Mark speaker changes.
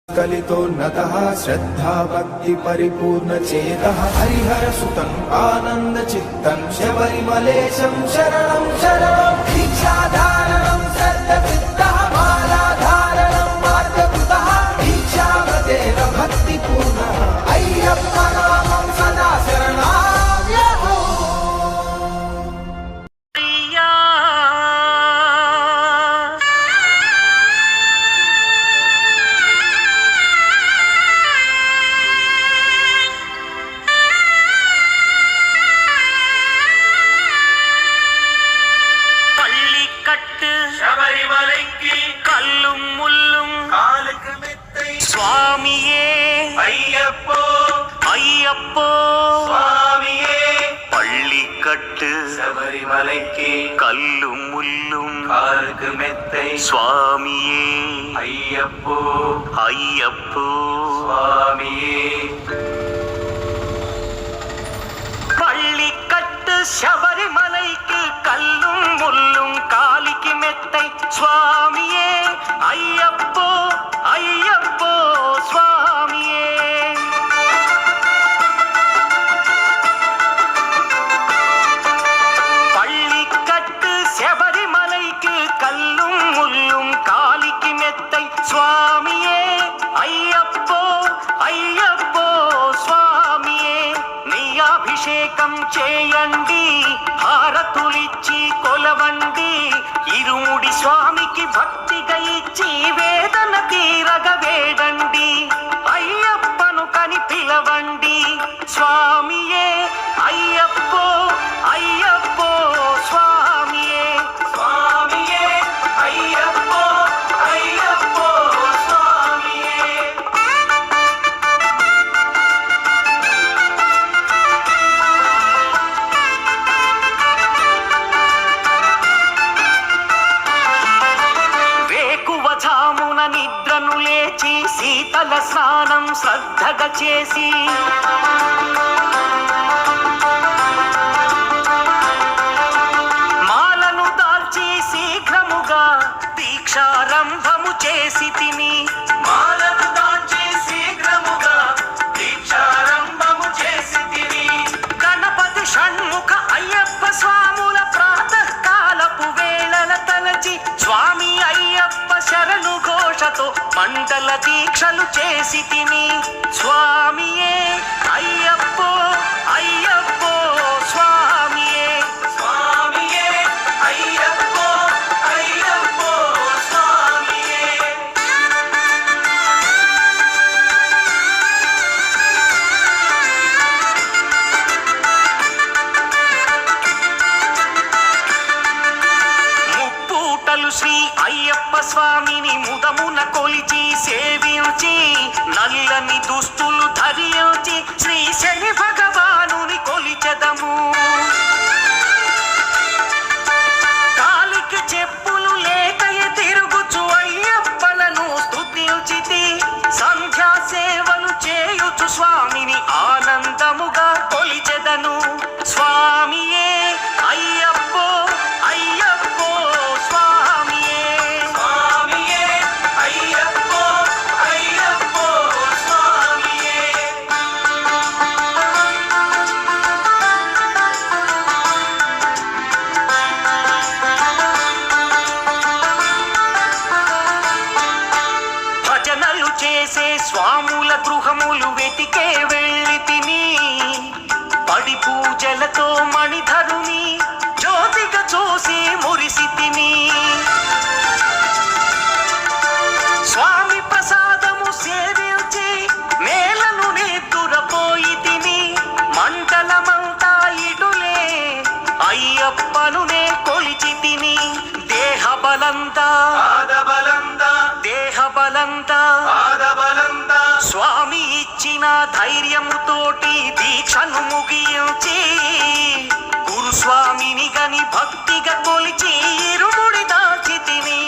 Speaker 1: कलितोन्नतः श्रद्धा भक्ति परिपूर्ण चेतः हरिहर सुतं आनंद चित्तं शबरिमलेशं शरणं शरणं दीक्षाधारणं सर्वसिद्धः मालाधारणं मार्गकृतः दीक्षावतेन भक्तिपूर्णः अय्यप्पा नामं सदा शरणाम्यहो।
Speaker 2: स्वामिये अय्यप्पो अय्यप्पो स्वामिये पल्लिकट्टु शबरिमलैक्कु कल्लुम मुल्लुम कालुक्कु मेत्तै स्वामिये अय्यप्पो अय्यप्पो स्वामिये पल्लिकट्टु शबरिमलैक्कु कल्लुम मुल्लुम कालिक्कु मेत्तै स्वामिये अय्यप्पो अय्यप्पो स्वामिये पल्लिकट्टु शबरिमलैक्कु कल्लुम मुल्लुम कालिक्कु मेत्तै स्वामिये अय्यप्पो अय्यप्पो स्वामिये नेयाभिषेकं चेयंडी हारतुलिच्ची कोलवंडी इरुमुडी स्वामिकी भक्तिगा इच्ची वेदन तीरग वेडंडी अय्यप्पनु कनि पिलवंडी स्वामिये अय्यप्पो अय्यप्पो स्वामिये स्वामिये अय्यप्पो अय्यप्पो स्वामिये వేకువజామున నిద్రను లేచి శీతల స్నానం శ్రద్ధగా చేసి మాలను దాల్చి శీఘ్రముగా దీక్షారంభము చేసి తిని మాలను దాల్చి శీఘ్రముగా దీక్షారంభము చేసి తిని గణపతి షణ్ముఖ అయ్యప్ప స్వాముల ప్రాతకాలపు వేళల తలచి స్వామి అయ్యప్ప శరణు ఘోషతో మండల దీక్షలు చేసి తిని స్వామియే అయ్యప్పో అయ్యప్పో స్వామియే స్వామియే అయ్యప్పో అయ్యప్పో స్వామియే ముప్పూటలు శ్రీ అయ్యప్ప స్వామిని ముదమున కొలిచి సేవించి నల్లని దుస్తులు ధరించి శ్రీ శని భగవానుని కొలిచెదము కాలికి చెప్పులు లేకయే తిరుగుచు అయ్యప్పలను స్తుతించితి సంధ్యా సేవలు చేయుచు స్వామిని ఆనందముగా కొలిచెదను స్వామియే అయ్యప్పో అయ్యప్పో స్వామియే స్వామియే అయ్యప్పో అయ్యప్పో స్వామియే భజనలు చేసే స్వాముల గృహములు వెతికే వెళ్ళి తిని పడి పూజలతో మణిధరుని జ్యోతిగా చూసి మురిసి తిని స్వామి ప్రసాదము సేవించి మేలను నిద్దురపోయి తిని మండలమంతా ఇటులే అయ్యప్పనునే కొలిచి తిని దేహబలంతా దేహబలంతా స్వామి ఇచ్చిన ధైర్యముతోటి దీక్షను ముగించి గురుస్వామిని గని భక్తిగా కొలిచి ఇరుముడి దాచి తిని